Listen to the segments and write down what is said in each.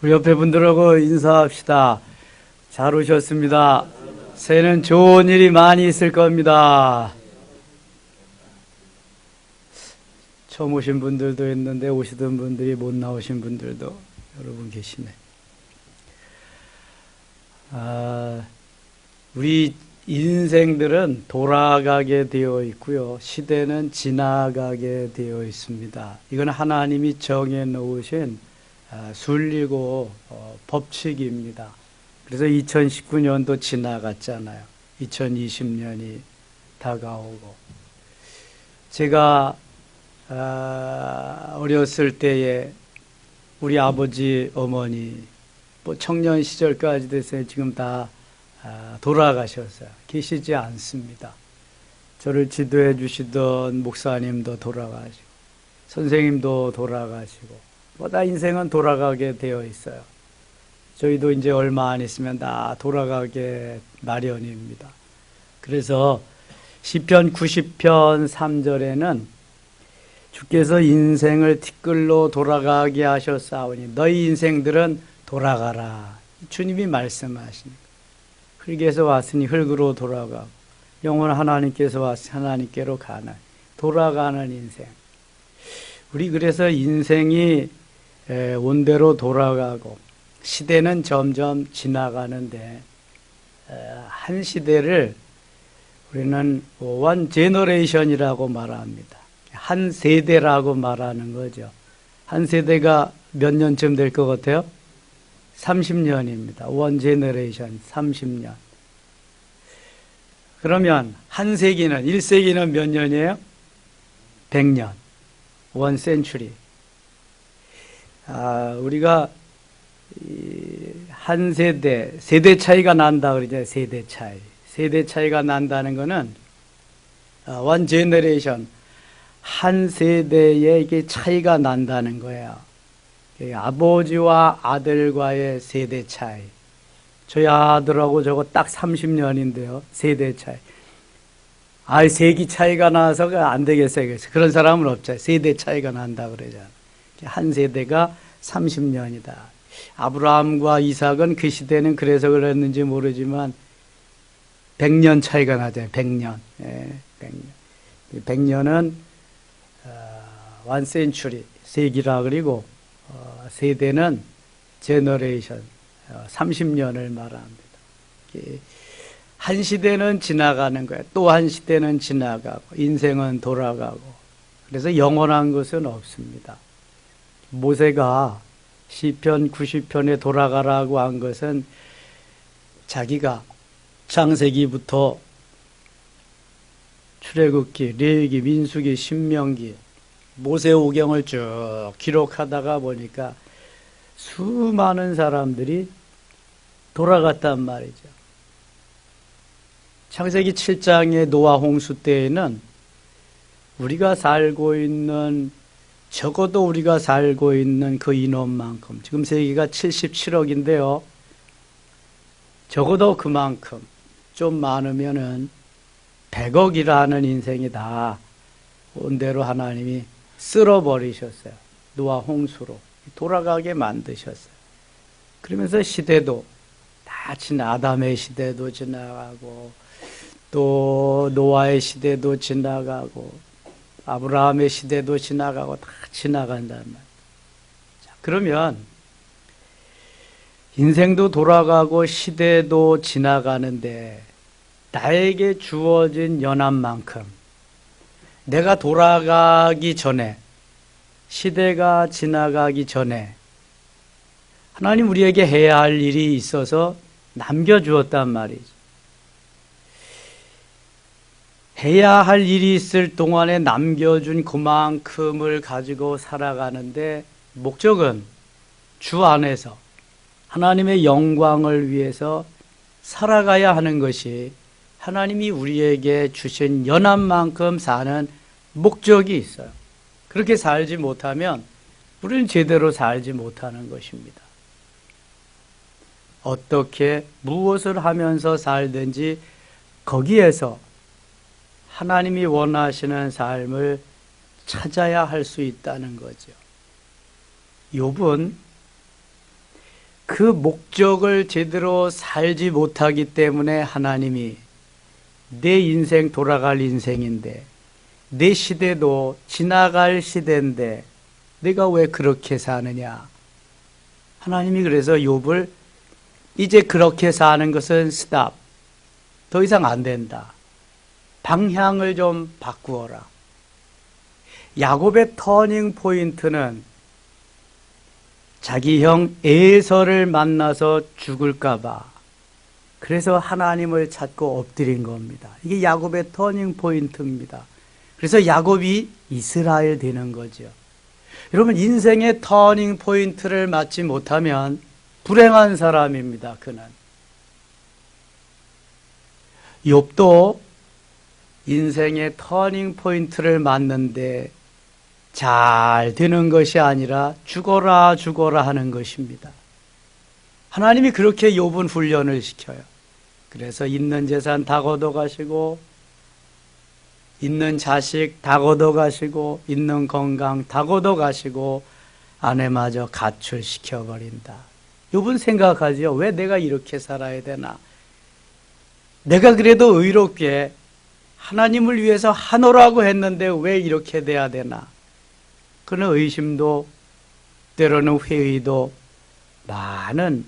우리 옆에 분들하고 인사합시다. 잘 오셨습니다. 새해는 좋은 일이 많이 있을 겁니다. 처음 오신 분들도 있는데 오시던 분들이 못 나오신 분들도 여러분 계시네. 우리 인생들은 돌아가게 되어 있고요. 시대는 지나가게 되어 있습니다. 이건 하나님이 정해 놓으신 순리고 법칙입니다. 그래서 2019년도 지나갔잖아요. 2020년이 다가오고. 제가 어렸을 때에 우리 아버지, 어머니, 뭐 청년 시절까지 됐어요. 지금 다 돌아가셨어요. 계시지 않습니다. 저를 지도해 주시던 목사님도 돌아가시고, 선생님도 돌아가시고, 다 인생은 돌아가게 되어 있어요. 저희도 이제 얼마 안 있으면 다 돌아가게 마련입니다. 그래서 시편 90편 3절에는 주께서 인생을 티끌로 돌아가게 하셨사오니 너희 인생들은 돌아가라. 주님이 말씀하십니다. 흙에서 왔으니 흙으로 돌아가고 영원 하나님께서 왔으니 하나님께로 가나. 돌아가는 인생. 우리 그래서 인생이 온대로 돌아가고 시대는 점점 지나가는데 한 시대를 우리는 원 제너레이션이라고 말합니다. 한 세대라고 말하는 거죠. 한 세대가 몇 년쯤 될 것 같아요? 30년입니다. 원 제너레이션 30년. 그러면 한 세기는 1세기는 몇 년이에요? 100년. 원 센츄리. 우리가 한 세대 차이가 난다 그러죠. 세대 차이. 세대 차이가 난다는 거는 원 제너레이션, 한 세대에 이게 차이가 난다는 거예요. 아버지와 아들과의 세대 차이. 저희 아들하고 저거 딱 30년인데요. 세대 차이. 세기 차이가 나서 안 되겠어요. 그런 사람은 없죠. 세대 차이가 난다 그러잖아요. 한 세대가 30년이다. 아브라함과 이삭은 그 시대는 그래서 그랬는지 모르지만 100년 차이가 나잖아요. 100년. 100년. 100년은 one century, 세기라 그리고 세대는 generation, 30년을 말합니다. 한 시대는 지나가는 거예요. 또 한 시대는 지나가고 인생은 돌아가고 그래서 영원한 것은 없습니다. 모세가 시편 90편에 돌아가라고 한 것은 자기가 창세기부터 출애굽기, 레위기, 민수기, 신명기, 모세오경을 쭉 기록하다가 보니까 수많은 사람들이 돌아갔단 말이죠. 창세기 7장의 노아 홍수 때에는 우리가 살고 있는, 적어도 우리가 살고 있는 그 인원만큼, 지금 세계가 77억인데요. 적어도 그만큼, 좀 많으면은 100억이라는 인생이 다 온대로 하나님이 쓸어버리셨어요. 노아 홍수로 돌아가게 만드셨어요. 그러면서 시대도 다 아담의 시대도 지나가고 또 노아의 시대도 지나가고 아브라함의 시대도 지나가고 다 지나간단 말이에요. 자, 그러면 인생도 돌아가고 시대도 지나가는데 나에게 주어진 연한만큼 내가 돌아가기 전에, 시대가 지나가기 전에 하나님 우리에게 해야 할 일이 있어서 남겨주었단 말이죠. 해야 할 일이 있을 동안에 남겨준 그만큼을 가지고 살아가는데 목적은 주 안에서 하나님의 영광을 위해서 살아가야 하는 것이 하나님이 우리에게 주신 연한만큼 사는 목적이 있어요. 그렇게 살지 못하면 우리는 제대로 살지 못하는 것입니다. 어떻게 무엇을 하면서 살든지 거기에서 하나님이 원하시는 삶을 찾아야 할 수 있다는 거죠. 욥은 그 목적을 제대로 살지 못하기 때문에 하나님이 내 인생 돌아갈 인생인데, 내 시대도 지나갈 시대인데 내가 왜 그렇게 사느냐. 하나님이 그래서 욥을 이제 그렇게 사는 것은 스탑. 더 이상 안 된다. 방향을 좀 바꾸어라. 야곱의 터닝 포인트는 자기 형 에서를 만나서 죽을까봐 그래서 하나님을 찾고 엎드린 겁니다. 이게 야곱의 터닝 포인트입니다. 그래서 야곱이 이스라엘 되는 거죠. 여러분, 인생의 터닝 포인트를 맞지 못하면 불행한 사람입니다. 그는. 욥도 인생의 터닝 포인트를 맞는데 잘 되는 것이 아니라 죽어라 죽어라 하는 것입니다. 하나님이 그렇게 욥은 훈련을 시켜요. 그래서 있는 재산 다 걷어가시고, 있는 자식 다 걷어가시고, 있는 건강 다 걷어가시고, 아내마저 가출시켜버린다. 욥은 생각하죠. 왜 내가 이렇게 살아야 되나? 내가 그래도 의롭게 하나님을 위해서 하노라고 했는데 왜 이렇게 돼야 되나? 그는 의심도 때로는 회의도 많은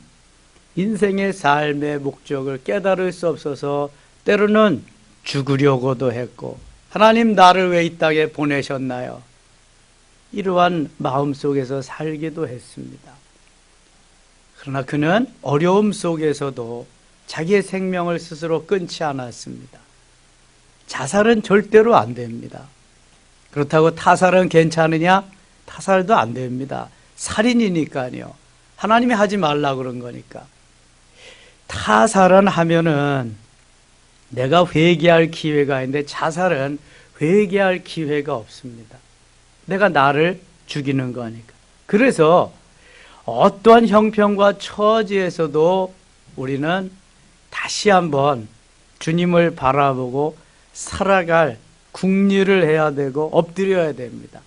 인생의 삶의 목적을 깨달을 수 없어서 때로는 죽으려고도 했고, 하나님 나를 왜 이 땅에 보내셨나요? 이러한 마음속에서 살기도 했습니다. 그러나 그는 어려움 속에서도 자기의 생명을 스스로 끊지 않았습니다. 자살은 절대로 안 됩니다. 그렇다고 타살은 괜찮으냐? 타살도 안 됩니다. 살인이니까요. 하나님이 하지 말라 그런 거니까. 타살은 하면은 내가 회개할 기회가 있는데 자살은 회개할 기회가 없습니다. 내가 나를 죽이는 거니까. 그래서 어떠한 형편과 처지에서도 우리는 다시 한번 주님을 바라보고 살아갈 국리를 해야 되고 엎드려야 됩니다.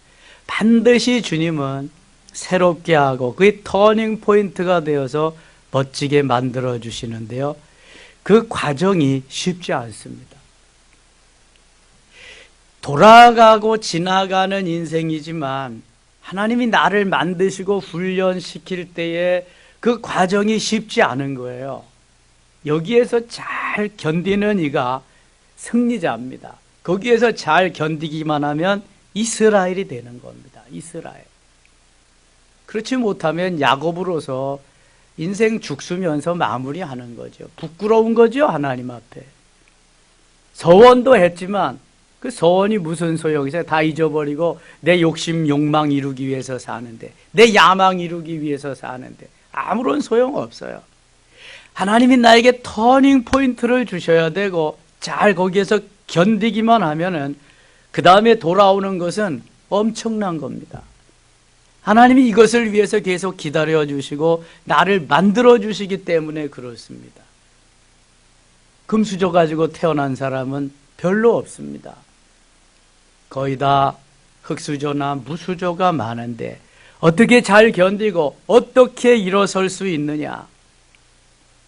반드시 주님은 새롭게 하고 그게 터닝 포인트가 되어서 멋지게 만들어 주시는데요. 그 과정이 쉽지 않습니다. 돌아가고 지나가는 인생이지만 하나님이 나를 만드시고 훈련시킬 때에 그 과정이 쉽지 않은 거예요. 여기에서 잘 견디는 이가 승리자입니다. 거기에서 잘 견디기만 하면 이스라엘이 되는 겁니다. 이스라엘. 그렇지 못하면 야곱으로서 인생 죽수면서 마무리하는 거죠. 부끄러운 거죠, 하나님 앞에. 서원도 했지만 그 서원이 무슨 소용이세요? 다 잊어버리고 내 욕심, 욕망 이루기 위해서 사는데, 내 야망 이루기 위해서 사는데 아무런 소용 없어요. 하나님이 나에게 터닝 포인트를 주셔야 되고 잘 거기에서 견디기만 하면은 그 다음에 돌아오는 것은 엄청난 겁니다. 하나님이 이것을 위해서 계속 기다려 주시고 나를 만들어 주시기 때문에 그렇습니다. 금수저 가지고 태어난 사람은 별로 없습니다. 거의 다 흙수저나 무수저가 많은데 어떻게 잘 견디고 어떻게 일어설 수 있느냐?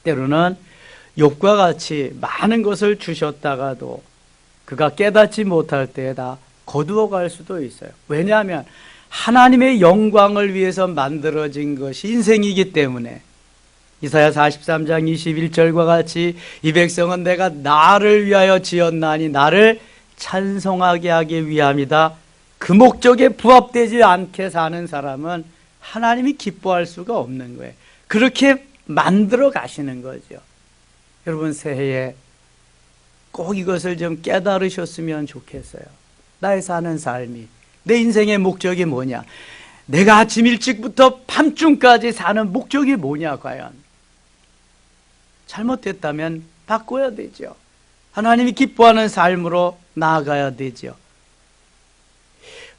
때로는 욥과 같이 많은 것을 주셨다가도 그가 깨닫지 못할 때에다 거두어 갈 수도 있어요. 왜냐하면 하나님의 영광을 위해서 만들어진 것이 인생이기 때문에. 이사야 43장 21절과 같이 이 백성은 내가 나를 위하여 지었나니 나를 찬송하게 하기 위함이다. 그 목적에 부합되지 않게 사는 사람은 하나님이 기뻐할 수가 없는 거예요. 그렇게 만들어 가시는 거죠. 여러분, 새해에 꼭 이것을 좀 깨달으셨으면 좋겠어요. 나의 사는 삶이, 내 인생의 목적이 뭐냐? 내가 아침 일찍부터 밤중까지 사는 목적이 뭐냐, 과연? 잘못됐다면 바꿔야 되죠. 하나님이 기뻐하는 삶으로 나아가야 되죠.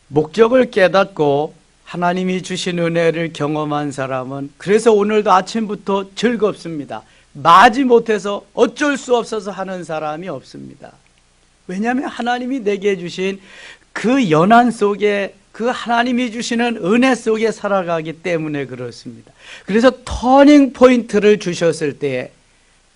목적을 깨닫고 하나님이 주신 은혜를 경험한 사람은 그래서 오늘도 아침부터 즐겁습니다. 마지 못해서 어쩔 수 없어서 하는 사람이 없습니다. 왜냐하면 하나님이 내게 주신 그 연한 속에 그 하나님이 주시는 은혜 속에 살아가기 때문에 그렇습니다. 그래서 터닝 포인트를 주셨을 때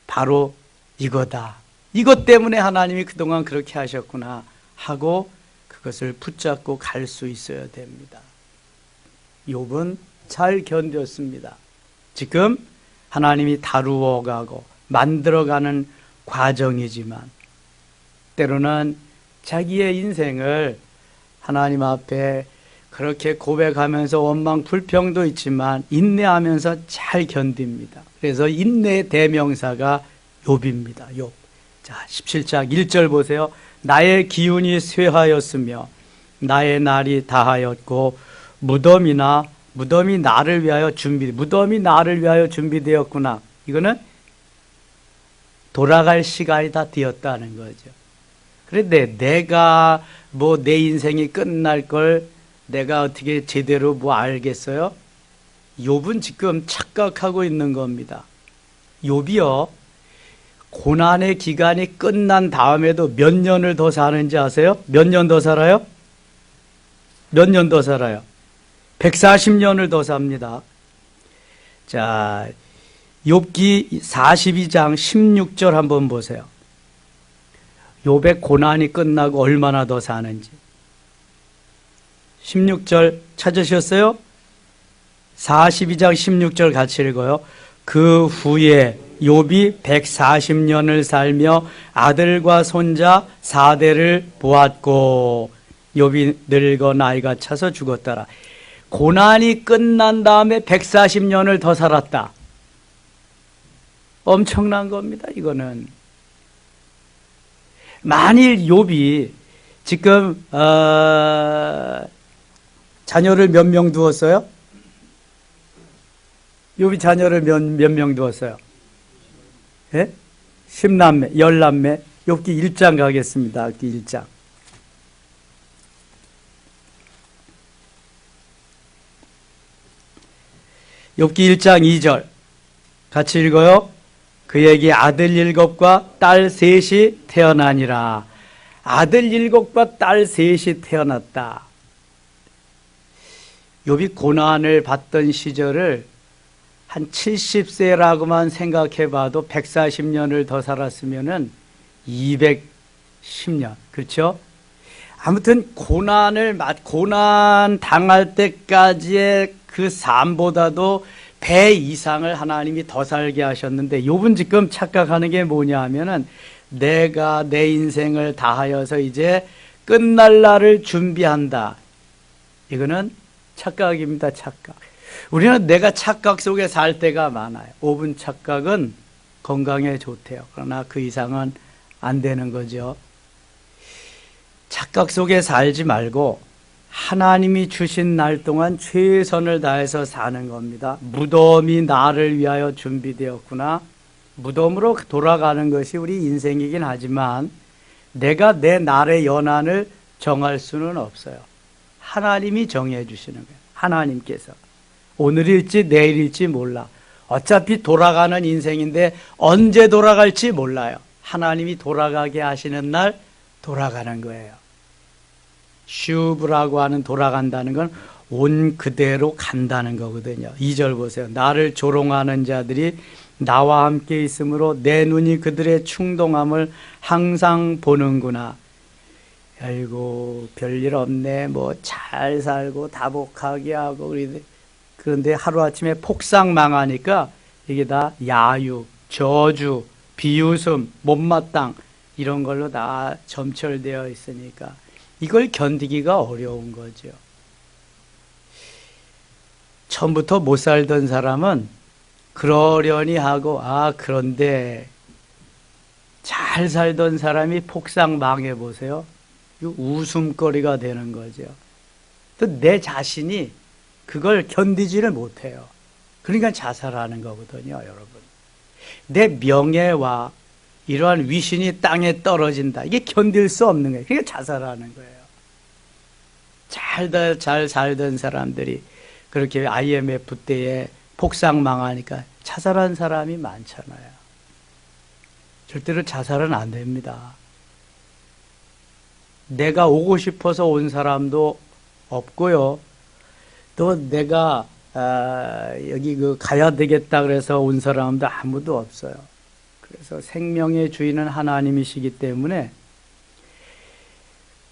바로 이거다. 이것 때문에 하나님이 그동안 그렇게 하셨구나 하고 그것을 붙잡고 갈 수 있어야 됩니다. 욥은 잘 견뎠습니다. 지금 하나님이 다루어가고 만들어가는 과정이지만 때로는 자기의 인생을 하나님 앞에 그렇게 고백하면서 원망 불평도 있지만 인내하면서 잘 견딥니다. 그래서 인내의 대명사가 욥입니다. 욥. 자, 17장 1절 보세요. 나의 기운이 쇠하였으며 나의 날이 다하였고 무덤이 나를 위하여 무덤이 나를 위하여 준비되었구나. 이거는 돌아갈 시간이 다 되었다는 거죠. 그런데 내가 내 인생이 끝날 걸 내가 어떻게 제대로 알겠어요? 욥은 지금 착각하고 있는 겁니다. 욥이요, 고난의 기간이 끝난 다음에도 몇 년을 더 사는지 아세요? 몇 년 더 살아요? 몇 년 더 살아요? 140년을 더 삽니다. 자, 욥기 42장 16절 한번 보세요. 욥의 고난이 끝나고 얼마나 더 사는지. 16절 찾으셨어요? 42장 16절 같이 읽어요. 그 후에 욥이 140년을 살며 아들과 손자 4대를 보았고 욥이 늙어 나이가 차서 죽었더라. 고난이 끝난 다음에 140년을 더 살았다. 엄청난 겁니다. 이거는 만일 욥이 지금 자녀를 몇 명 두었어요? 욥이 자녀를 몇 명 두었어요? 예? 10남매, 10남매. 욥기 1장 가겠습니다. 욥기 1장. 욥기 1장 2절 같이 읽어요. 그에게 아들 7과 딸 3이 태어나니라. 아들 7과 딸 3이 태어났다. 욥이 고난을 받던 시절을 한 70세라고만 생각해 봐도 140년을 더 살았으면은 210년. 그렇죠? 아무튼 고난 당할 때까지의 그 삶보다도 배 이상을 하나님이 더 살게 하셨는데 욥은 지금 착각하는 게 뭐냐 하면은 내가 내 인생을 다하여서 이제 끝날 날을 준비한다. 이거는 착각입니다. 착각. 우리는 내가 착각 속에 살 때가 많아요. 5분 착각은 건강에 좋대요. 그러나 그 이상은 안 되는 거죠. 착각 속에 살지 말고 하나님이 주신 날 동안 최선을 다해서 사는 겁니다. 무덤이 나를 위하여 준비되었구나. 무덤으로 돌아가는 것이 우리 인생이긴 하지만 내가 내 날의 연한을 정할 수는 없어요. 하나님이 정해 주시는 거예요. 하나님께서. 오늘일지 내일일지 몰라. 어차피 돌아가는 인생인데 언제 돌아갈지 몰라요. 하나님이 돌아가게 하시는 날 돌아가는 거예요. 슈브라고 하는 돌아간다는 건 온 그대로 간다는 거거든요. 2절 보세요. 나를 조롱하는 자들이 나와 함께 있으므로 내 눈이 그들의 충동함을 항상 보는구나. 아이고 별일 없네. 잘 살고 다복하게 하고 그런데 하루아침에 폭삭 망하니까 이게 다 야유, 저주, 비웃음, 못마땅 이런 걸로 다 점철되어 있으니까 이걸 견디기가 어려운 거죠. 처음부터 못 살던 사람은 그러려니 하고 그런데 잘 살던 사람이 폭삭 망해보세요. 웃음거리가 되는 거죠. 또 내 자신이 그걸 견디지를 못해요. 그러니까 자살하는 거거든요, 여러분. 내 명예와 이러한 위신이 땅에 떨어진다. 이게 견딜 수 없는 거예요. 그러니까 자살하는 거예요. 잘 살던 사람들이 그렇게 IMF 때에 폭삭 망하니까 자살한 사람이 많잖아요. 절대로 자살은 안 됩니다. 내가 오고 싶어서 온 사람도 없고요. 또 내가 여기 가야 되겠다 그래서 온 사람도 아무도 없어요. 그래서 생명의 주인은 하나님이시기 때문에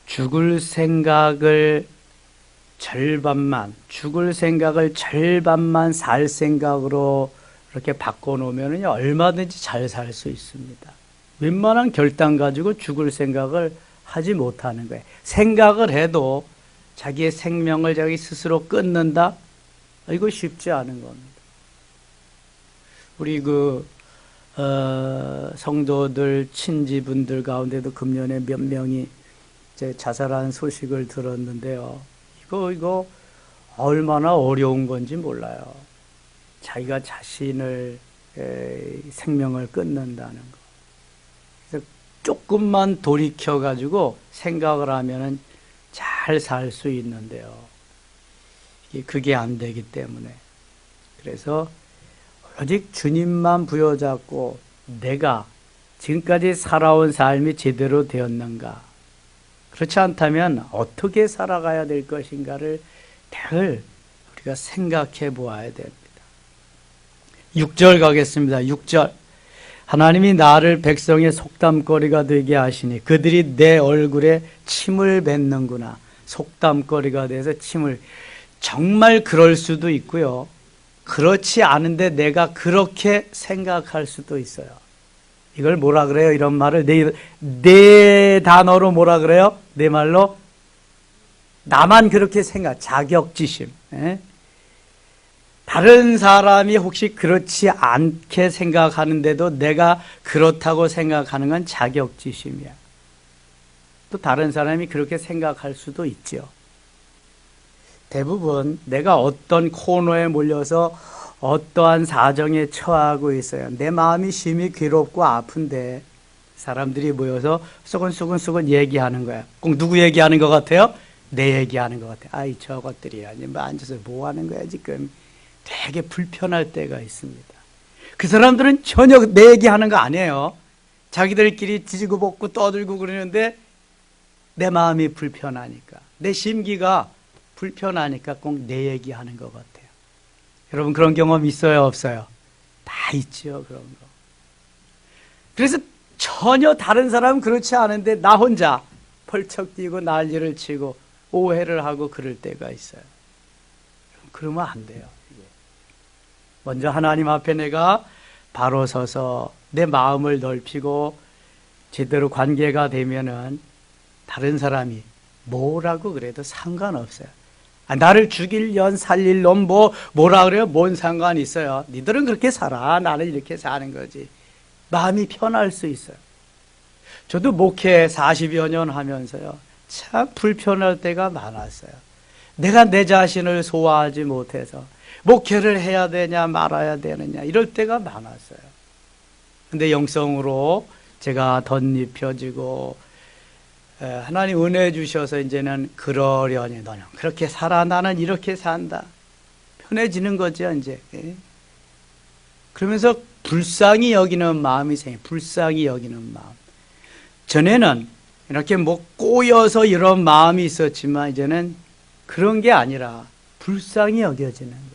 죽을 생각을 절반만 살 생각으로 이렇게 바꿔놓으면 얼마든지 잘 살 수 있습니다. 웬만한 결단 가지고 죽을 생각을 하지 못하는 거예요. 생각을 해도 자기의 생명을 자기 스스로 끊는다? 이거 쉽지 않은 겁니다. 우리 성도들, 친지분들 가운데도 금년에 몇 명이 자살한 소식을 들었는데요. 이거 얼마나 어려운 건지 몰라요. 자기가 자신을 생명을 끊는다는 거. 그래서 조금만 돌이켜가지고 생각을 하면은 잘 살 수 있는데요. 그게 안 되기 때문에. 그래서 오직 주님만 부여잡고 내가 지금까지 살아온 삶이 제대로 되었는가? 그렇지 않다면 어떻게 살아가야 될 것인가를 늘 우리가 생각해 보아야 됩니다. 6절 가겠습니다. 6절. 하나님이 나를 백성의 속담거리가 되게 하시니 그들이 내 얼굴에 침을 뱉는구나. 속담거리가 돼서 침을. 정말 그럴 수도 있고요. 그렇지 않은데 내가 그렇게 생각할 수도 있어요. 이걸 뭐라 그래요? 이런 말을 내 단어로 뭐라 그래요? 내 말로 나만 그렇게 자격지심. 다른 사람이 혹시 그렇지 않게 생각하는데도 내가 그렇다고 생각하는 건 자격지심이야. 또 다른 사람이 그렇게 생각할 수도 있죠. 대부분 내가 어떤 코너에 몰려서 어떠한 사정에 처하고 있어요. 내 마음이 심히 괴롭고 아픈데 사람들이 모여서 수근수근 얘기하는 거야. 꼭 누구 얘기하는 것 같아요? 내 얘기하는 것 같아요. 아이 저것들이 뭐 앉아서 뭐 하는 거야 지금. 되게 불편할 때가 있습니다. 그 사람들은 전혀 내 얘기하는 거 아니에요. 자기들끼리 지지고 볶고 떠들고 그러는데 내 마음이 불편하니까, 내 심기가 불편하니까 꼭 내 얘기하는 것 같아요. 여러분 그런 경험 있어요, 없어요? 다 있죠, 그런 거. 그래서 전혀 다른 사람은 그렇지 않은데 나 혼자 펄쩍 뛰고 난리를 치고 오해를 하고 그럴 때가 있어요. 그러면 안 돼요. 먼저 하나님 앞에 내가 바로 서서 내 마음을 넓히고 제대로 관계가 되면은 다른 사람이 뭐라고 그래도 상관없어요. 나를 죽일 년 살릴 놈 뭐라 그래요? 뭔 상관이 있어요? 니들은 그렇게 살아. 나는 이렇게 사는 거지. 마음이 편할 수 있어요. 저도 목회 40여 년 하면서요, 참 불편할 때가 많았어요. 내가 내 자신을 소화하지 못해서 목회를 해야 되냐 말아야 되느냐 이럴 때가 많았어요. 근데 영성으로 제가 덧입혀지고 하나님 은혜 주셔서 이제는 그러려니 너는 그렇게 살아, 나는 이렇게 산다. 편해지는 거죠 이제. 그러면서 불쌍히 여기는 마음이 생겨요. 불쌍히 여기는 마음. 전에는 이렇게 뭐 꼬여서 이런 마음이 있었지만 이제는 그런 게 아니라 불쌍히 여겨지는 거예요.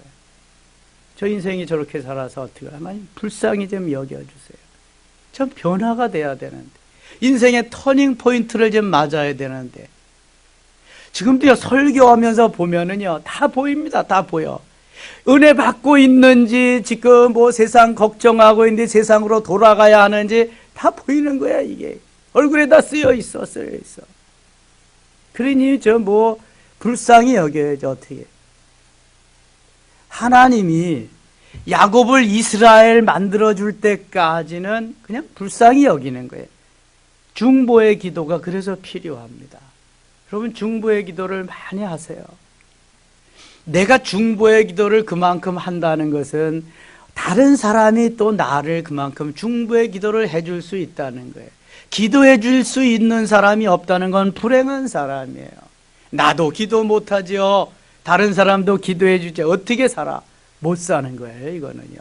저 인생이 저렇게 살아서 어떻게 하나님 불쌍히 좀 여겨주세요. 좀 변화가 돼야 되는데, 인생의 터닝 포인트를 좀 맞아야 되는데, 지금도 설교하면서 보면은요 다 보입니다. 다 보여. 은혜 받고 있는지 지금 뭐 세상 걱정하고 있는데 세상으로 돌아가야 하는지 다 보이는 거야. 이게 얼굴에 다 쓰여 있어. 그러니 저 뭐 불쌍히 여겨야죠. 어떻게 하나님이 야곱을 이스라엘 만들어줄 때까지는 그냥 불쌍히 여기는 거예요. 중보의 기도가 그래서 필요합니다. 여러분 중보의 기도를 많이 하세요. 내가 중보의 기도를 그만큼 한다는 것은 다른 사람이 또 나를 그만큼 중보의 기도를 해줄 수 있다는 거예요. 기도해 줄 수 있는 사람이 없다는 건 불행한 사람이에요. 나도 기도 못하죠. 다른 사람도 기도해 주지 어떻게 살아? 못 사는 거예요. 이거는요.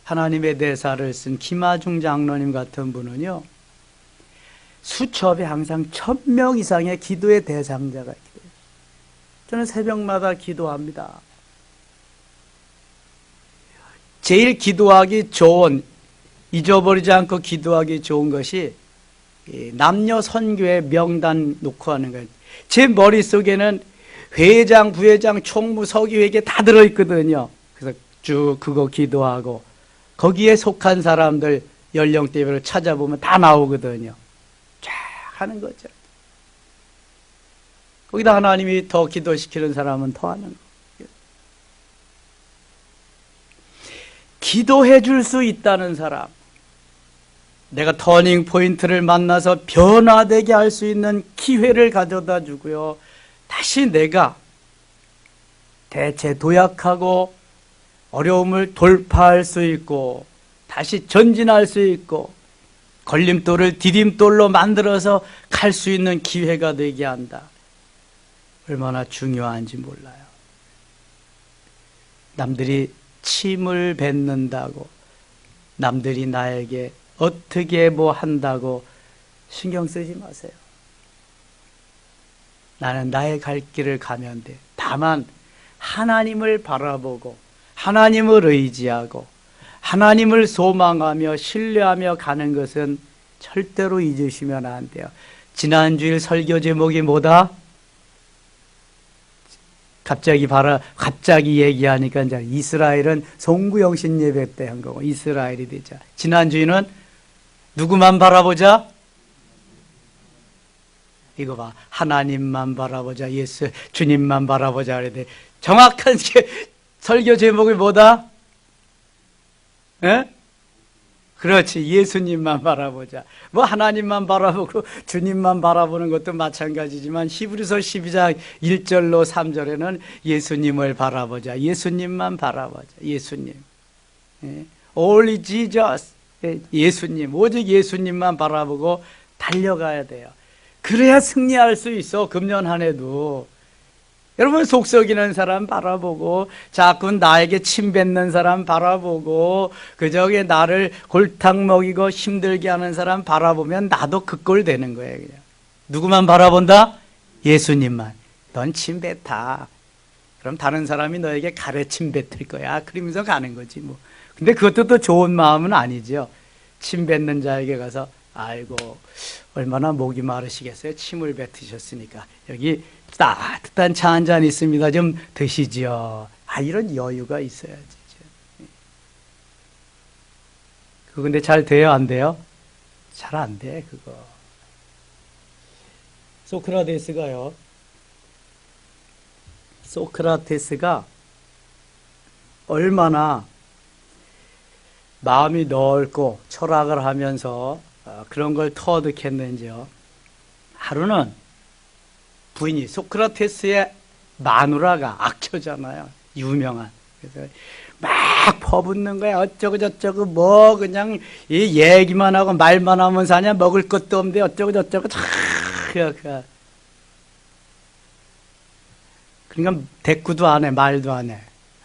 하나님의 대사를 쓴 김하중 장로님 같은 분은요, 수첩에 항상 1000명 이상의 기도의 대상자가 있어요. 저는 새벽마다 기도합니다. 제일 기도하기 좋은, 잊어버리지 않고 기도하기 좋은 것이 남녀 선교의 명단 놓고 하는 거예요. 제 머릿속에는 회장, 부회장, 총무, 서기회계 다 들어있거든요. 그래서 쭉 그거 기도하고 거기에 속한 사람들 연령대별로 찾아보면 다 나오거든요. 쫙 하는 거죠. 거기다 하나님이 더 기도시키는 사람은 더 하는 거예요. 기도해 줄 수 있다는 사람, 내가 터닝 포인트를 만나서 변화되게 할 수 있는 기회를 가져다 주고요. 다시 내가 대체 도약하고 어려움을 돌파할 수 있고 다시 전진할 수 있고 걸림돌을 디딤돌로 만들어서 갈 수 있는 기회가 되게 한다. 얼마나 중요한지 몰라요. 남들이 침을 뱉는다고, 남들이 나에게 어떻게 뭐 한다고 신경 쓰지 마세요. 나는 나의 갈 길을 가면 돼. 다만 하나님을 바라보고 하나님을 의지하고 하나님을 소망하며 신뢰하며 가는 것은 절대로 잊으시면 안 돼요. 지난주일 설교 제목이 뭐다? 갑자기 얘기하니까 이제 이스라엘은 송구영신 예배 때 한 거고 이스라엘이 되자. 지난주에는 누구만 바라보자? 이거 봐. 하나님만 바라보자. 예수, 주님만 바라보자. 그래. 정확한 설교 제목이 뭐다? 에? 그렇지. 예수님만 바라보자. 뭐 하나님만 바라보고 주님만 바라보는 것도 마찬가지지만 히브리서 12장 1절로 3절에는 예수님을 바라보자. 예수님만 바라보자. 예수님. Only Jesus. 예수님. 오직 예수님만 바라보고 달려가야 돼요. 그래야 승리할 수 있어. 금년 한 해도. 여러분 속썩이는 사람 바라보고 자꾸 나에게 침 뱉는 사람 바라보고 그저게 나를 골탕 먹이고 힘들게 하는 사람 바라보면 나도 그 꼴 되는 거예요. 그냥. 누구만 바라본다? 예수님만. 넌 침 뱉다. 그럼 다른 사람이 너에게 가래침 뱉을 거야. 그러면서 가는 거지 뭐. 근데 그것도 또 좋은 마음은 아니죠. 침 뱉는 자에게 가서 아이고 얼마나 목이 마르시겠어요. 침을 뱉으셨으니까 여기 따뜻한 차 한 잔 있습니다. 좀 드시죠. 이런 여유가 있어야지. 그거 근데 잘 돼요? 안 돼요? 잘 안 돼, 그거. 소크라테스가 얼마나 마음이 넓고 철학을 하면서 그런 걸 터득했는지요. 하루는 부인이 소크라테스의 마누라가 악처잖아요. 유명한. 그래서 막 퍼붓는 거야. 어쩌고 저쩌고 뭐 그냥 이 얘기만 하고 말만 하면 사냐. 먹을 것도 없는데 어쩌고 저쩌고 그러니까 대꾸도 안 해. 말도 안 해.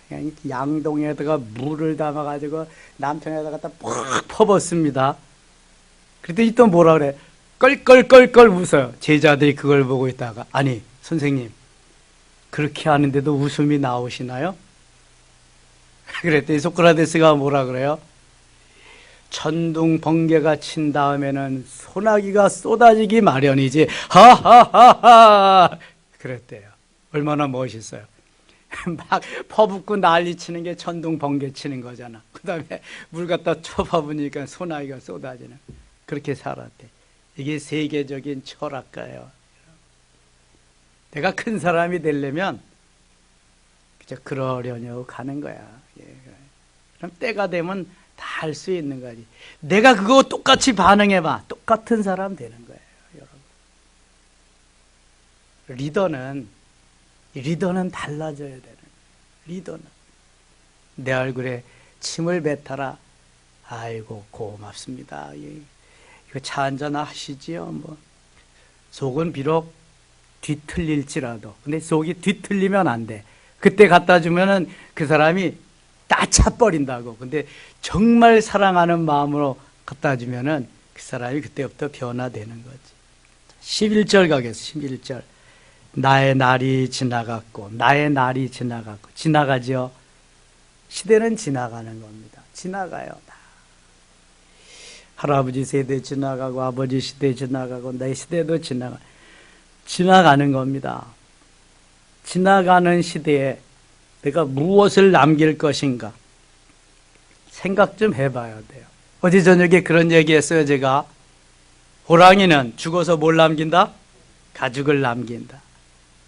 그냥 양동에다가 물을 담아가지고 남편에다가 딱 팍 퍼붓습니다. 그랬더니 또 뭐라 그래. 껄껄껄껄 웃어요. 제자들이 그걸 보고 있다가 아니 선생님 그렇게 하는데도 웃음이 나오시나요? 그랬더니 소크라테스가 뭐라 그래요? 천둥 번개가 친 다음에는 소나기가 쏟아지기 마련이지 하하하하 그랬대요. 얼마나 멋있어요. 막 퍼붓고 난리 치는 게 천둥 번개 치는 거잖아. 그 다음에 물 갖다 쳐퍼부니까 소나기가 쏟아지는. 그렇게 살았대. 이게 세계적인 철학가예요. 내가 큰 사람이 되려면 그저 그러려냐고 가는 거야. 그럼 때가 되면 다 할 수 있는 거지. 내가 그거 똑같이 반응해봐. 똑같은 사람 되는 거예요, 여러분. 리더는 달라져야 되는 거예요. 리더는 내 얼굴에 침을 뱉어라. 아이고 고맙습니다. 이거 차 한잔 하시지요. 뭐 속은 비록 뒤틀릴지라도, 근데 속이 뒤틀리면 안 돼. 그때 갖다 주면은 그 사람이 다 차버린다고. 근데 정말 사랑하는 마음으로 갖다 주면은 그 그 사람이 그때부터 변화되는 거지. 11절 가겠습니다. 11절. 나의 날이 지나갔고, 나의 날이 지나갔고. 지나가죠. 시대는 지나가는 겁니다. 지나가요. 다. 할아버지 세대 지나가고, 아버지 시대 지나가고, 내 시대도 지나가는 겁니다. 지나가는 시대에 내가 무엇을 남길 것인가? 생각 좀 해봐야 돼요. 어제 저녁에 그런 얘기 했어요, 제가. 호랑이는 죽어서 뭘 남긴다? 가죽을 남긴다.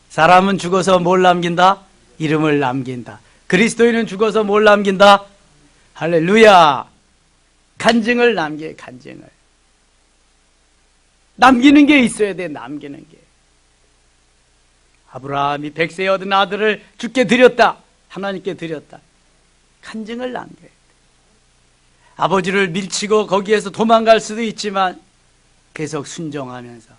사람은 죽어서 뭘 남긴다? 이름을 남긴다. 그리스도인은 죽어서 뭘 남긴다? 할렐루야! 간증을 남겨, 간증을. 남기는 게 있어야 돼, 남기는 게. 아브라함이 100세에 얻은 아들을 주께 드렸다. 하나님께 드렸다. 간증을 남겨야 돼. 아버지를 밀치고 거기에서 도망갈 수도 있지만 계속 순종하면서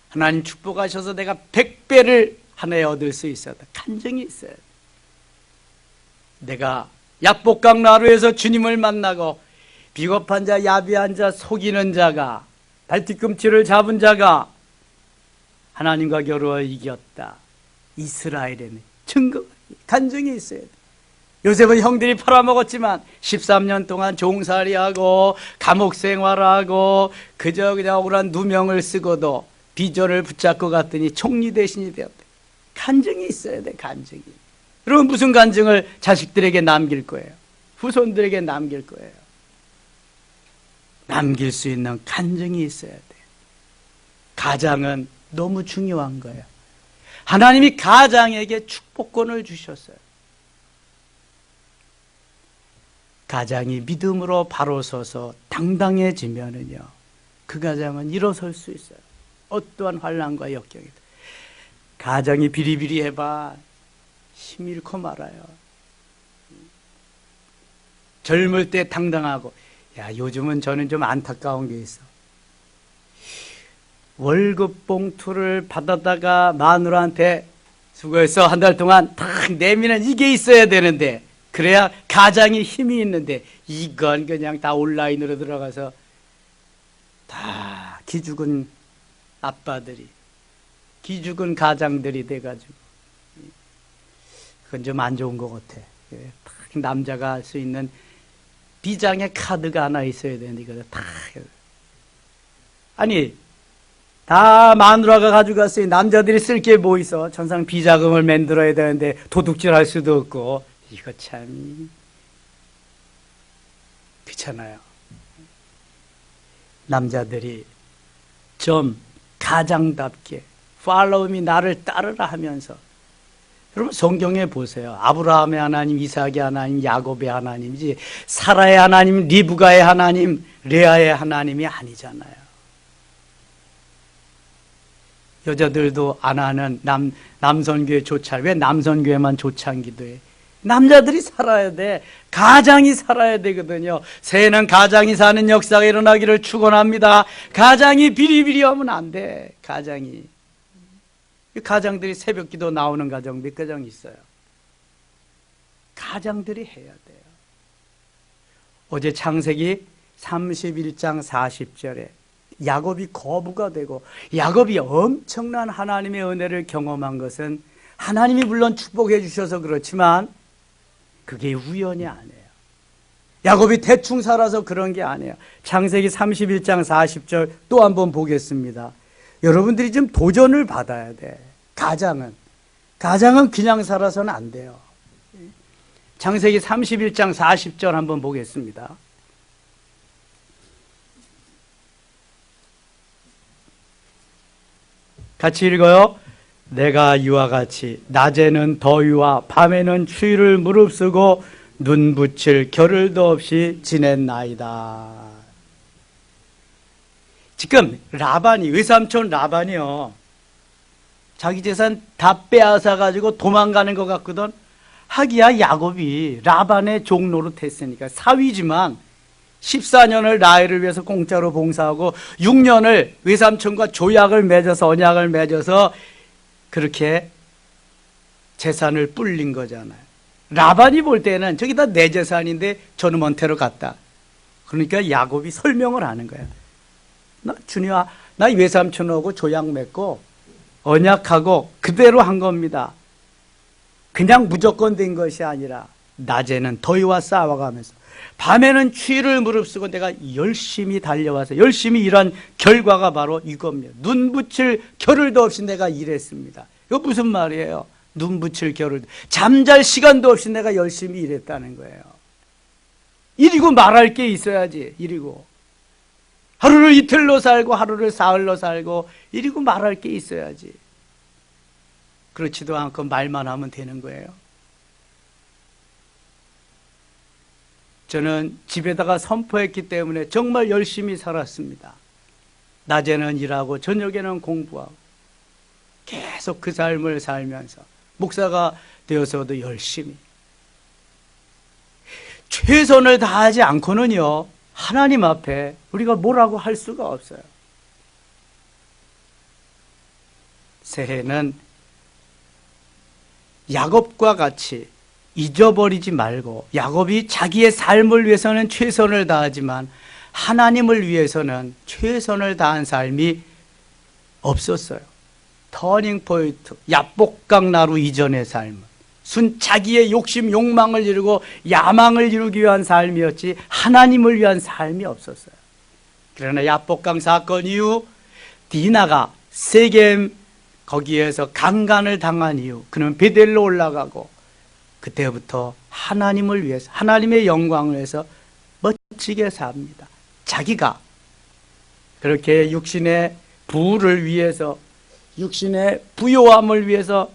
하나님 축복하셔서 내가 100배를 한 해에 얻을 수 있었다. 간증이 있어야 돼. 내가 약복강 나루에서 주님을 만나고 비겁한 자, 야비한 자, 속이는 자가, 발뒤꿈치를 잡은 자가 하나님과 겨루어 이겼다. 이스라엘에는 증거, 간증이 있어야 돼. 요셉은 형들이 팔아먹었지만 13년 동안 종살이하고 감옥 생활하고 그저 그냥 억울한 누명을 쓰고도 비전을 붙잡고 갔더니 총리 대신이 되었대. 간증이 있어야 돼, 간증이. 여러분 무슨 간증을 자식들에게 남길 거예요? 후손들에게 남길 거예요? 남길 수 있는 간증이 있어야 돼. 가장은 너무 중요한 거예요. 하나님이 가장에게 축복권을 주셨어요. 가장이 믿음으로 바로 서서 당당해지면은요, 그 가장은 일어설 수 있어요. 어떠한 환난과 역경이든. 가장이 비리비리해봐 힘 잃고 말아요. 젊을 때 당당하고, 야, 요즘은 저는 좀 안타까운 게 있어. 월급 봉투를 받아다가 마누라한테 수고해서 한 달 동안 탁 내미는 이게 있어야 되는데, 그래야 가장이 힘이 있는데, 이건 그냥 다 온라인으로 들어가서 다 기죽은 아빠들이, 기죽은 가장들이 돼가지고, 그건 좀 안 좋은 것 같아. 탁 남자가 할 수 있는 비장의 카드가 하나 있어야 되는데, 이거 다. 아니, 다 마누라가 가져갔으니 남자들이 쓸 게 뭐 있어? 천상 비자금을 만들어야 되는데 도둑질 할 수도 없고, 이거 참 귀찮아요. 남자들이 좀 가장답게 follow me, 나를 따르라 하면서, 여러분 성경에 보세요. 아브라함의 하나님, 이삭의 하나님, 야곱의 하나님이지 사라의 하나님, 리브가의 하나님, 레아의 하나님이 아니잖아요. 여자들도 안 하는 남선교회 조차, 왜 남선교회만 조찬 기도해? 남자들이 살아야 돼. 가장이 살아야 되거든요. 새해는 가장이 사는 역사가 일어나기를 축원합니다. 가장이 비리비리하면 안 돼. 가장이. 가장들이 새벽 기도 나오는 가정 몇 가정 있어요. 가장들이 해야 돼요. 어제 창세기 31장 40절에 야곱이 거부가 되고, 야곱이 엄청난 하나님의 은혜를 경험한 것은 하나님이 물론 축복해 주셔서 그렇지만 그게 우연이 아니에요. 야곱이 대충 살아서 그런 게 아니에요. 창세기 31장 40절 또 한번 보겠습니다. 여러분들이 좀 도전을 받아야 돼. 가장은 그냥 살아서는 안 돼요. 창세기 31장 40절 한번 보겠습니다. 같이 읽어요. 내가 이와 같이 낮에는 더위와 밤에는 추위를 무릅쓰고 눈 붙일 겨를도 없이 지냈나이다. 지금 라반이, 외삼촌 라반이요, 자기 재산 다 빼앗아 가지고 도망가는 것 같거든. 하기야 야곱이 라반의 종 노릇했으니까 사위지만 14년을 라헬을 위해서 공짜로 봉사하고 6년을 외삼촌과 조약을 맺어서, 언약을 맺어서 그렇게 재산을 불린 거잖아요. 라반이 볼 때는 저기 다 내 재산인데 저놈한테로 갔다. 그러니까 야곱이 설명을 하는 거야. 주님아, 나 외삼촌하고 조약 맺고 언약하고 그대로 한 겁니다. 그냥 무조건 된 것이 아니라 낮에는 더위와 싸워가면서 밤에는 추위를 무릅쓰고 내가 열심히 달려와서 열심히 일한 결과가 바로 이겁니다. 눈 붙일 겨를도 없이 내가 일했습니다. 이거 무슨 말이에요? 눈 붙일 겨를, 잠잘 시간도 없이 내가 열심히 일했다는 거예요. 이리고 말할 게 있어야지. 이리고 하루를 이틀로 살고 하루를 사흘로 살고 이리고 말할 게 있어야지. 그렇지도 않고 말만 하면 되는 거예요. 저는 집에다가 선포했기 때문에 정말 열심히 살았습니다. 낮에는 일하고 저녁에는 공부하고 계속 그 삶을 살면서 목사가 되어서도 열심히 최선을 다하지 않고는요, 하나님 앞에 우리가 뭐라고 할 수가 없어요. 새해는 야곱과 같이 잊어버리지 말고, 야곱이 자기의 삶을 위해서는 최선을 다하지만 하나님을 위해서는 최선을 다한 삶이 없었어요. 터닝 포인트, 야복강 나루 이전의 삶은 자기의 욕심, 욕망을 이루고 야망을 이루기 위한 삶이었지 하나님을 위한 삶이 없었어요. 그러나 야복강 사건 이후 디나가 세겜 거기에서 강간을 당한 이후 그는 베델로 올라가고 그때부터 하나님을 위해서, 하나님의 영광을 위해서 멋지게 삽니다. 자기가 그렇게 육신의 부를 위해서, 육신의 부요함을 위해서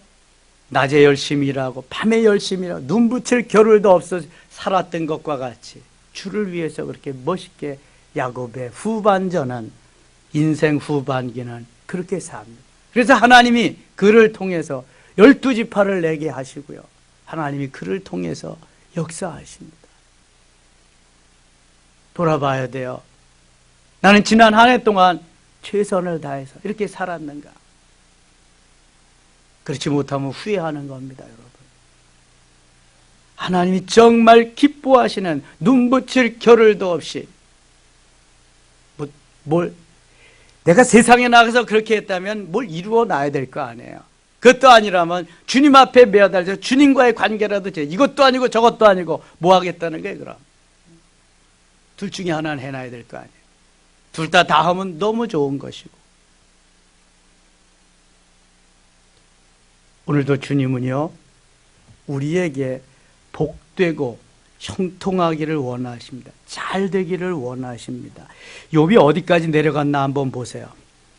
낮에 열심히 일하고 밤에 열심히 일하고 눈 붙일 겨를도 없어 살았던 것과 같이 주를 위해서 그렇게 멋있게 야곱의 후반전은, 인생 후반기는 그렇게 삽니다. 그래서 하나님이 그를 통해서 12지파를 내게 하시고요, 하나님이 그를 통해서 역사하십니다. 돌아봐야 돼요. 나는 지난 한 해 동안 최선을 다해서 이렇게 살았는가? 그렇지 못하면 후회하는 겁니다, 여러분. 하나님이 정말 기뻐하시는 눈 붙일 겨를도 없이 내가 세상에 나가서 그렇게 했다면 뭘 이루어 놔야 될 거 아니에요. 그것도 아니라면 주님 앞에 매어달려서 주님과의 관계라도 이것도 아니고 저것도 아니고 뭐 하겠다는 거예요, 그럼. 둘 중에 하나는 해놔야 될 거 아니에요. 둘 다 하면 너무 좋은 것이고. 오늘도 주님은요, 우리에게 복되고 형통하기를 원하십니다. 잘 되기를 원하십니다. 욥이 어디까지 내려갔나 한번 보세요.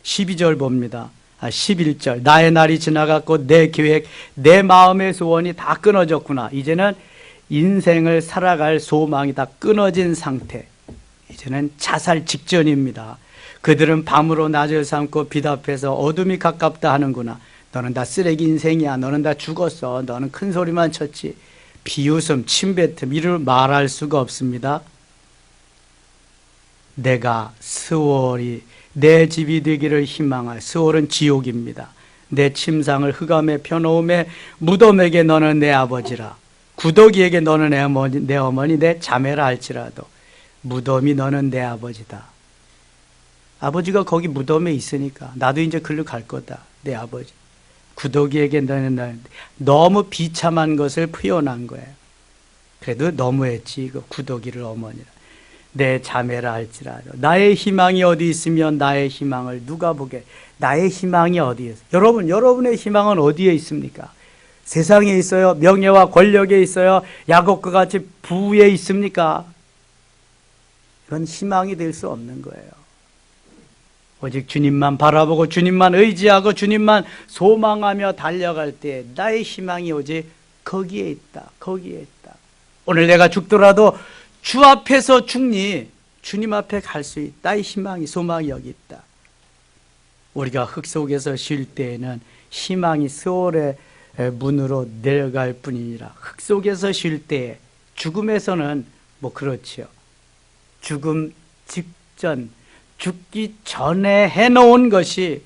12절 봅니다. 11절. 나의 날이 지나갔고 내 계획, 내 마음의 소원이 다 끊어졌구나. 이제는 인생을 살아갈 소망이 다 끊어진 상태. 이제는 자살 직전입니다. 그들은 밤으로 낮을 삼고 빛 앞에서 어둠이 가깝다 하는구나. 너는 다 쓰레기 인생이야. 너는 다 죽었어. 너는 큰 소리만 쳤지. 비웃음, 침뱉음, 이를 말할 수가 없습니다. 내가 스월이 내 집이 되기를 희망할, 스월은 지옥입니다. 내 침상을 흑암에 펴놓음에 무덤에게 너는 내 아버지라, 구더기에게 너는 내 어머니, 내 자매라 할지라도 무덤이 너는 내 아버지다. 아버지가 거기 무덤에 있으니까 나도 이제 글로 갈 거다. 내 아버지. 구더기에게 너는 너무 비참한 것을 표현한 거예요. 그래도 너무했지. 그 구더기를 어머니라. 내 자매라 할지라도 나의 희망이 어디 있으면 나의 희망을 누가 보게. 나의 희망이 어디에 있어요? 여러분의 희망은 어디에 있습니까? 세상에 있어요? 명예와 권력에 있어요? 야곱과 같이 부에 있습니까? 이건 희망이 될 수 없는 거예요. 오직 주님만 바라보고 주님만 의지하고 주님만 소망하며 달려갈 때 나의 희망이 오직 거기에 있다. 거기에 있다. 오늘 내가 죽더라도 주 앞에서 죽니 주님 앞에 갈 수 있다. 나의 희망이, 소망이 여기 있다. 우리가 흙 속에서 쉴 때에는 희망이 스월의 문으로 내려갈 뿐이니라. 흙 속에서 쉴 때, 죽음에서는 뭐 그렇지요. 죽음 직전, 죽기 전에 해놓은 것이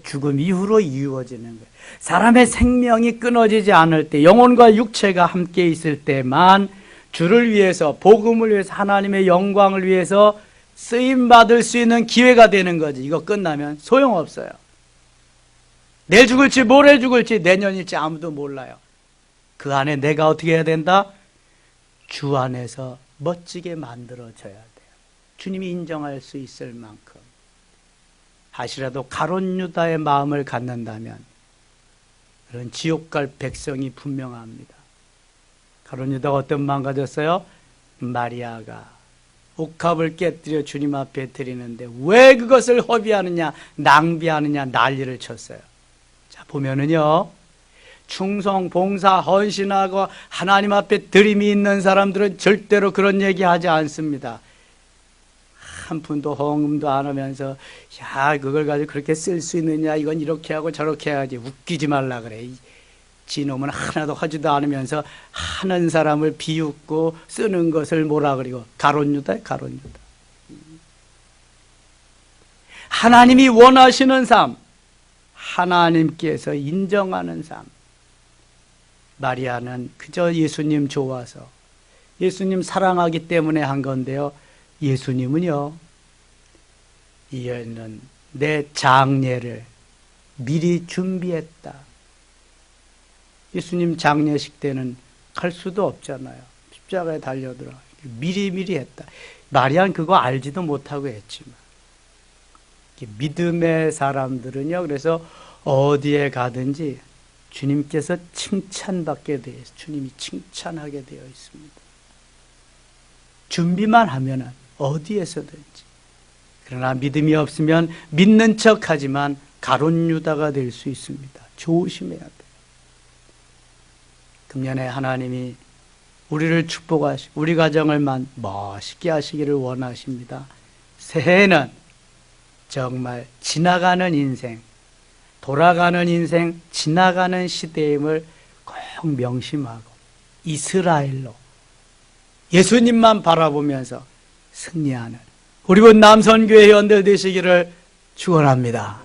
죽음 이후로 이루어지는 거예요. 사람의 생명이 끊어지지 않을 때, 영혼과 육체가 함께 있을 때만 주를 위해서, 복음을 위해서, 하나님의 영광을 위해서 쓰임 받을 수 있는 기회가 되는 거지. 이거 끝나면 소용없어요. 내일 죽을지 모레 죽을지 내년일지 아무도 몰라요. 그 안에 내가 어떻게 해야 된다? 주 안에서 멋지게 만들어져야 돼요. 주님이 인정할 수 있을 만큼. 다시라도 가룟 유다의 마음을 갖는다면 그런 지옥 갈 백성이 분명합니다. 가룟 유다가 어떤 마음 가졌어요? 마리아가 옥합을 깨뜨려 주님 앞에 드리는데 왜 그것을 허비하느냐, 낭비하느냐 난리를 쳤어요. 자, 보면은요, 충성, 봉사, 헌신하고 하나님 앞에 드림이 있는 사람들은 절대로 그런 얘기 하지 않습니다. 한 푼도 헌금도 안 하면서 야, 그걸 가지고 그렇게 쓸 수 있느냐, 이건 이렇게 하고 저렇게 해야지, 웃기지 말라 그래. 지놈은 하나도 하지도 않으면서 하는 사람을 비웃고 쓰는 것을 뭐라 그리고 가룟 유다. 하나님이 원하시는 삶, 하나님께서 인정하는 삶. 마리아는 그저 예수님 좋아서, 예수님 사랑하기 때문에 한 건데요, 예수님은요, 이는 내 장례를 미리 준비했다. 예수님 장례식 때는 갈 수도 없잖아요. 십자가에 달려들어. 미리 했다. 마리아는 그거 알지도 못하고 했지만, 믿음의 사람들은요, 그래서 어디에 가든지 주님께서 칭찬받게 되어 있어요. 주님이 칭찬하게 되어 있습니다. 준비만 하면은 어디에서든지. 그러나 믿음이 없으면 믿는 척하지만 가룟 유다가 될 수 있습니다. 조심해야 돼요. 금년에 하나님이 우리를 축복하시고 우리 가정을 멋있게 하시기를 원하십니다. 새해는 정말 지나가는 인생, 돌아가는 인생, 지나가는 시대임을 꼭 명심하고 이스라엘로 예수님만 바라보면서 승리하는 우리 본 남선교회 회원들 되시기를 축원합니다.